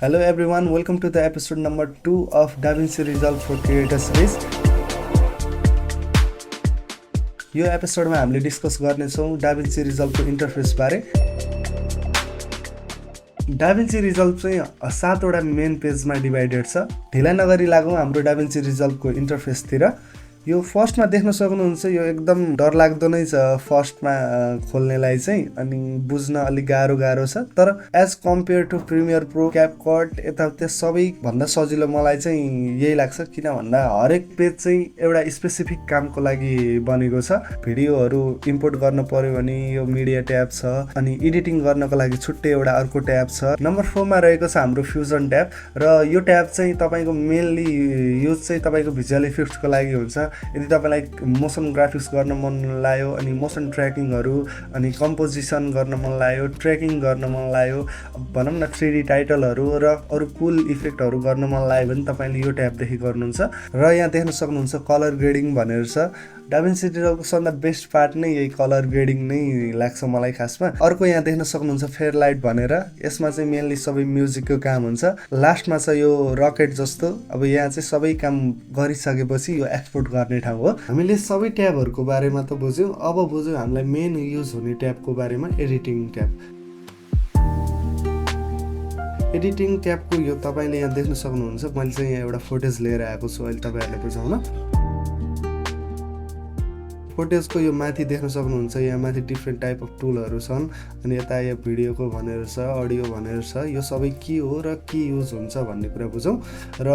Hello everyone, welcome to the episode number 2 of DaVinci Resolve for Creator Series. यो एपिसोडमा हामीले discuss गर्नेछौँ DaVinci Resolve को interface बारे। DaVinci Resolve चाहिँ 7 वटा मेन पेजमा डिभाइडेड छ। ढिला नगरी लागौँ हाम्रो DaVinci Resolve को इन्टरफेसतिर। यो फर्स्टमा देख्न सक्नुहुन्छ यो एकदम डरलाग्दो नै छ फर्स्टमा खोल्नेलाई चाहिँ अनि बुझ्न अलि गाह्रो छ तर as compare to Premiere Pro CapCut यताउता सबै भन्दा सजिलो मलाई चाहिँ यही लाग्छ किन भन्दा हरेक पेज चाहिँ एउटा स्पेसिफिक कामको लागि बनेको छ। भिडियोहरू इम्पोर्ट गर्न पर्यो भने यो मिडिया ट्याब छ अनि एडिटिङ गर्नको लागि छुट्टै एउटा अर्को ट्याब छ। नम्बर 4 मा रहेको छ हाम्रो फ्युजन ट्याब र यो ट्याब चाहिँ तपाईको मेनली युज चाहिँ तपाईको भिजुअल इफेक्ट्सको लागि हुन्छ। यदि तपाईलाई मोसन ग्राफिक्स गर्न मन लाग्यो अनि मोसन ट्र्याकिङहरू अनि कम्पोजिसन गर्न मन लाग्यो ट्र्याकिङ गर्न मन लाग्यो भनौँ न 3D टाइटलहरू र अरू कुल इफेक्टहरू गर्न मन लाग्यो भने तपाईले यो ट्याबदेखि गर्नुहुन्छ। र यहाँ देख्न सक्नुहुन्छ कलर ग्रेडिङ भनेर छ। DaVinci Resolve को सबभन्दा बेस्ट पार्ट नै यही कलर ग्रेडिङ नै लाग्छ मलाई खासमा। अर्को यहाँ देख्न सक्नुहुन्छ फेयर लाइट भनेर, यसमा चाहिँ मेनली सबै म्युजिकको काम हुन्छ। लास्टमा छ यो रकेट जस्तो, अब यहाँ चाहिँ सबै काम गरिसकेपछि यो एक्सपोर्ट गर्ने ठाउँ हो। हामीले सबै ट्याबहरूको बारेमा त बुझ्यौँ, अब बुझ्यौँ हामीलाई मेन युज हुने ट्याबको बारेमा। Editing tab. एडिटिङ ट्याबको यो तपाईले यहाँ देख्न सक्नुहुन्छ, मैले चाहिँ यहाँ एउटा फुटेज लिएर आएको छु अहिले तपाईहरुले बुझाउन। फुटेजको यो माथि देख्न सक्नुहुन्छ, यहाँ माथि डिफ्रेन्ट टाइप अफ टुलहरू छन् अनि यता यो भिडियोको भनेर छ, अडियो भनेर छ। यो सबै के हो र के युज हुन्छ भन्ने कुरा बुझौँ। र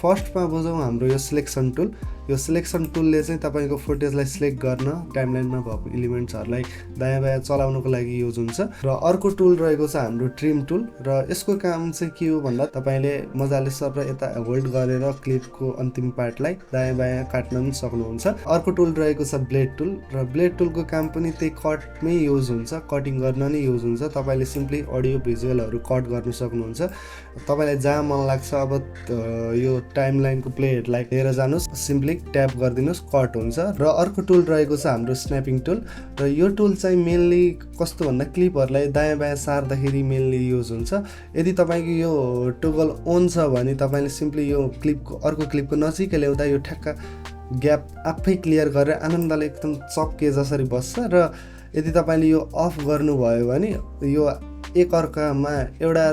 फर्स्टमा बुझौँ हाम्रो यो सिलेक्सन टुल। यो सिलेक्सन टुलले चाहिँ तपाईको फुटेजलाई सिलेक्ट गर्न टाइमलाइनमा भएको इलिमेन्ट्सहरूलाई दायाँ बायाँ चलाउनको लागि युज हुन्छ। र अर्को टुल रहेको छ हाम्रो ट्रिम टुल र यसको काम चाहिँ के हो भन्दा तपाईले मजाले सर यता होल्ड गरेर क्लिपको अन्तिम पार्टलाई दायाँ बायाँ काट्न पनि सक्नुहुन्छ। अर्को टुल रहेको छ ब्लेड टुल र ब्लेड टुलको काम पनि त्यही कटमै युज हुन्छ, कटिङ गर्न नै युज हुन्छ। तपाईले सिम्पली अडियो भिजुअलहरू कट गर्न सक्नुहुन्छ। तपाईलाई जहाँ मन लाग्छ अब यो टाइमलाइनको प्लेहरूलाई लिएर जानुहोस्, सिम्पली ट्याप गरिदिनुहोस्, कट हुन्छ। र अर्को टुल रहेको छ हाम्रो स्न्यापिङ टुल र यो टुल चाहिँ मेनली कस्तो भन्दा क्लिपहरूलाई दायाँ बायाँ सार्दाखेरि मेनली युज हुन्छ। यदि तपाईँको यो टुगल अन छ भने तपाईँले सिम्पली यो क्लिपको अर्को क्लिपको नजिकै ल्याउँदा यो ठ्याक्क ग्याप आफै क्लियर गरेर आनन्दले एकदम चप्के जसरी बस्छ। र यदि तपाईँले यो अफ गर्नुभयो भने यो एक अर्कामा एउटा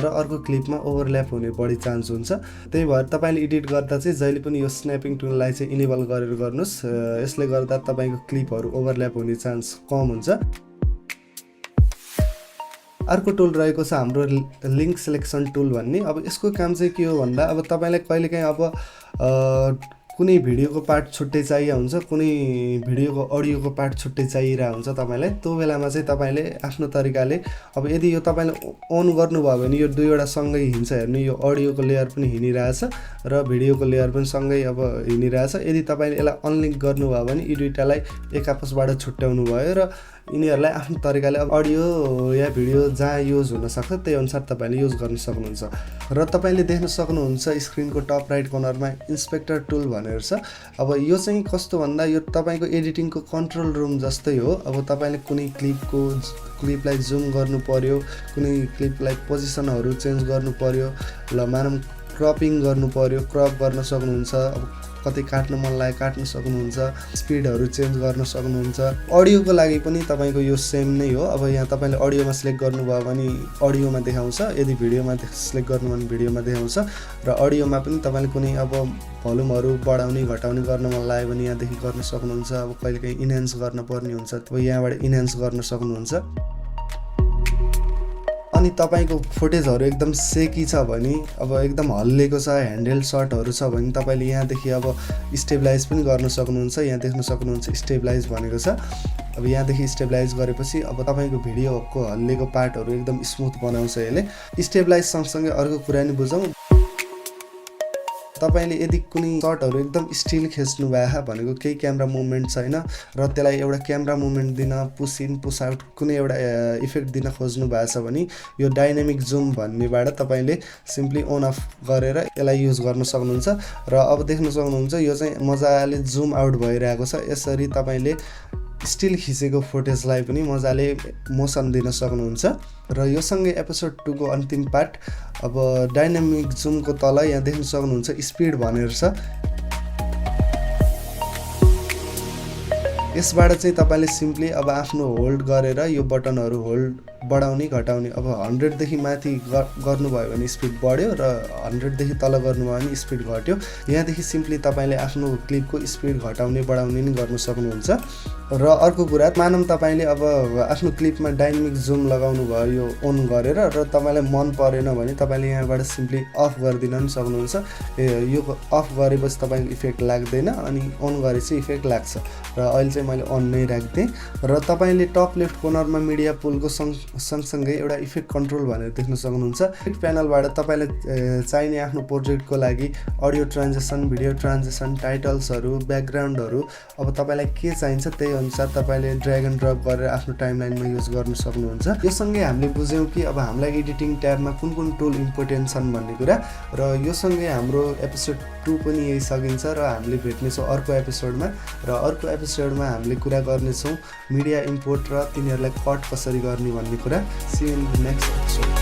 र अर्को क्लिपमा ओभरल्याप हुने बढी चान्स हुन्छ। त्यही भएर तपाईँले एडिट गर्दा चाहिँ जहिले पनि यो स्न्यापिङ टुललाई चाहिँ इनेबल गरेर गर्नुहोस्। यसले गर्दा तपाईँको क्लिपहरू ओभरल्याप हुने चान्स कम हुन्छ। अर्को टुल रहेको छ हाम्रो लिङ्क सिलेक्सन टुल भन्ने। अब यसको काम चाहिँ के हो भन्दा अब तपाईँलाई कहिलेकाहीँ अब कुनै भिडियोको पार्ट छुट्टै चाहिएको हुन्छ, कुनै भिडियोको अडियोको पार्ट छुट्टै चाहिरहेको हुन्छ तपाईँलाई। त्यो बेलामा चाहिँ तपाईँले आफ्नो तरिकाले अब यदि यो तपाईँले अन गर्नुभयो भने यो दुईवटा सँगै हिँड्छ। हेर्नु, यो अडियोको लेयर पनि हिँडिरहेछ र भिडियोको लेयर पनि सँगै अब हिँडिरहेछ। यदि तपाईँले यसलाई अनलिङ्क गर्नुभयो भने यी दुईटालाई एक आपसबाट छुट्याउनु भयो र यिनीहरूलाई आफ्नो तरिकाले अब अडियो या भिडियो जहाँ युज हुनसक्छ त्यही अनुसार तपाईँले युज गर्न सक्नुहुन्छ। र तपाईँले देख्न सक्नुहुन्छ स्क्रिनको टप राइट कर्नरमा इन्सपेक्टर टुल भनेर छ। अब यो चाहिँ कस्तो भन्दा यो तपाईँको एडिटिङको कन्ट्रोल रुम जस्तै हो। अब तपाईँले कुनै क्लिपलाई जुम गर्नु पर्यो, कुनै क्लिपलाई पोजिसनहरू चेन्ज गर्नु पर्यो, ल मानौँ क्रपिङ गर्नु पर्यो, क्रप गर्न सक्नुहुन्छ। अब कतै काट्न मन लाग्यो काट्न सक्नुहुन्छ, स्पिडहरू चेन्ज गर्न सक्नुहुन्छ। अडियोको लागि पनि तपाईँको यो सेम नै हो। अब यहाँ तपाईँले अडियोमा सिलेक्ट गर्नुभयो भने अडियोमा देखाउँछ, यदि भिडियोमा सिलेक्ट गर्नुभयो भने भिडियोमा देखाउँछ। र अडियोमा पनि तपाईँले कुनै अब भोल्युमहरू बढाउने घटाउने गर्न मन लाग्यो भने यहाँदेखि गर्न सक्नुहुन्छ। अब कहिलेकाहीँ इन्हान्स गर्न पर्ने हुन्छ, अब यहाँबाट इन्हान्स गर्न सक्नुहुन्छ। अनि तपाईँको फुटेजहरू एकदम सेकी छ भने, अब एकदम हल्लिएको छ, ह्यान्डहेल्ड सटहरू छ भने तपाईँले यहाँदेखि अब स्टेबलाइज पनि गर्न सक्नुहुन्छ। यहाँ देख्न सक्नुहुन्छ स्टेबलाइज भनेको छ। अब यहाँदेखि स्टेबलाइज गरेपछि अब तपाईँको भिडियोको हल्लिएको पार्टहरू एकदम स्मुथ बनाउँछ यसले। स्टेबलाइज सँगसँगै अर्को कुरा नि बुझौँ। तपाईले यदि कुनै सर्टहरू एकदम स्टिल खिच्नु भएको भनेको केही क्यामेरा मुभमेन्ट छैन र त्यसलाई एउटा क्यामेरा मुभमेन्ट दिन पुश इन पुश आउट कुनै एउटा इफेक्ट दिन खोज्नु भएको छ भने यो डाइनामिक जुम भन्नेबाट तपाईले सिम्पली अन अफ गरेर यसलाई युज गर्न सक्नुहुन्छ। र अब देख्न सक्नुहुन्छ यो चाहिँ मजाले जुम आउट भइरहेको छ। यसरी तपाईले स्टिल खिचेको फुटेजलाई पनि मजाले मोसन दिन सक्नुहुन्छ। र यो सँगै एपिसोड 2 को अन्तिम पार्ट। अब डाइनामिक जुमको तल यहाँ देख्न सक्नुहुन्छ स्पिड भनेर छ। यसबाट चाहिँ तपाईँले सिम्पली अब आफ्नो होल्ड गरेर यो बटनहरू होल्ड बढाउने घटाउने, अब 100 देखि माथि गर्नुभयो भने स्पिड बढ्यो र 100 देखि तल गर्नुभयो भने स्पिड घट्यो। यहाँदेखि सिम्पली तपाईँले आफ्नो क्लिपको स्पिड घटाउने बढाउने नि गर्न सक्नुहुन्छ। र अर्को कुरा, मानौँ तपाईँले अब आफ्नो क्लिपमा डाइनामिक जुम लगाउनु भयो यो अन गरेर, र तपाईँलाई मन परेन भने तपाईँले यहाँबाट सिम्पली अफ गरिदिन पनि सक्नुहुन्छ। यो अफ गरेपछि तपाईँको इफेक्ट लाग्दैन अनि अन गरेपछि इफेक्ट लाग्छ। र अहिले चाहिँ मैले अन नै राख्दिएँ। र तपाईँले टप लेफ्ट कर्नरमा मिडिया पुलको सँगसँगै एउटा इफेक्ट कन्ट्रोल भनेर देख्न सक्नुहुन्छ। इफेक्ट प्यानलबाट तपाईँले चाहिने आफ्नो प्रोजेक्टको लागि अडियो ट्रान्जेक्सन, भिडियो ट्रान्जेक्सन, टाइटल्सहरू, ब्याकग्राउन्डहरू, अब तपाईँलाई के चाहिन्छ त्यही अनुसार तपाईँले ड्र्याग एन्ड ड्रप गरेर आफ्नो टाइमलाइनमा युज गर्न सक्नुहुन्छ। यो सँगै हामीले बुझ्यौँ कि अब हामीलाई एडिटिङ ट्याबमा कुन कुन टुल इम्पोर्टेन्ट छन् भन्ने कुरा। र यो सँगै हाम्रो एपिसोड 2 पनि यही सकिन्छ र हामीले भेट्नेछौँ अर्को एपिसोडमा। र अर्को एपिसोडमा हामीले कुरा गर्नेछौँ मिडिया इम्पोर्ट र तिनीहरूलाई कट कसरी गर्ने भन्ने कुरा। See you in the next episode.